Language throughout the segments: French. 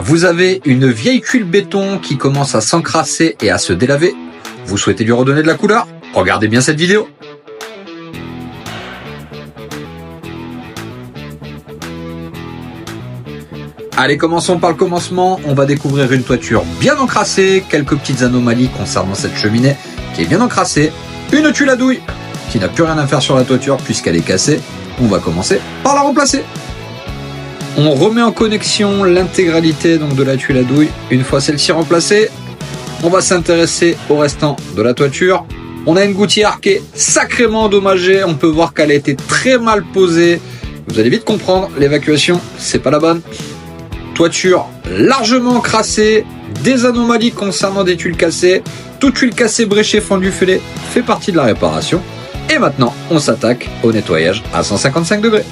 Vous avez une vieille tuile béton qui commence à s'encrasser et à se délaver. Vous souhaitez lui redonner de la couleur? Regardez bien cette vidéo. Allez, commençons par le commencement. On va découvrir une toiture bien encrassée, quelques petites anomalies concernant cette cheminée qui est bien encrassée, une tuile à douille qui n'a plus rien à faire sur la toiture puisqu'elle est cassée. On va commencer par la remplacer. On remet en connexion l'intégralité donc de la tuile à douille. Une fois celle-ci remplacée, on va s'intéresser au restant de la toiture. On a une gouttière qui est sacrément endommagée. On peut voir qu'elle a été très mal posée. Vous allez vite comprendre, l'évacuation, c'est pas la bonne. Toiture largement encrassée, des anomalies concernant des tuiles cassées. Toute tuile cassée, bréchée, fendue, fêlée fait partie de la réparation. Et maintenant, on s'attaque au nettoyage à 155 degrés.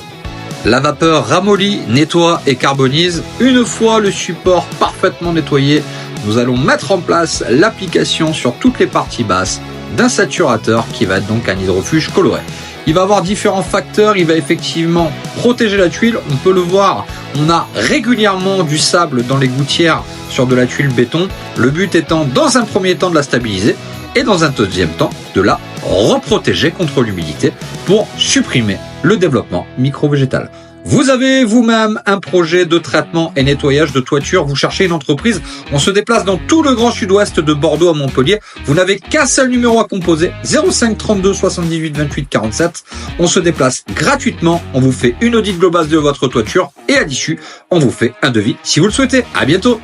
La vapeur ramollit, nettoie et carbonise. Une fois le support parfaitement nettoyé, nous allons mettre en place l'application sur toutes les parties basses d'un saturateur qui va être donc un hydrofuge coloré. Il va avoir différents facteurs, il va effectivement protéger la tuile. On peut le voir, on a régulièrement du sable dans les gouttières sur de la tuile béton. Le but étant dans un premier temps de la stabiliser et dans un deuxième temps de la reprotéger contre l'humidité pour supprimer le développement micro-végétal. Vous avez vous-même un projet de traitement et nettoyage de toiture, vous cherchez une entreprise, on se déplace dans tout le grand sud-ouest de Bordeaux à Montpellier, vous n'avez qu'un seul numéro à composer, 05 32 78 28 47, on se déplace gratuitement, on vous fait une audit globale de votre toiture et à l'issue, on vous fait un devis si vous le souhaitez. À bientôt.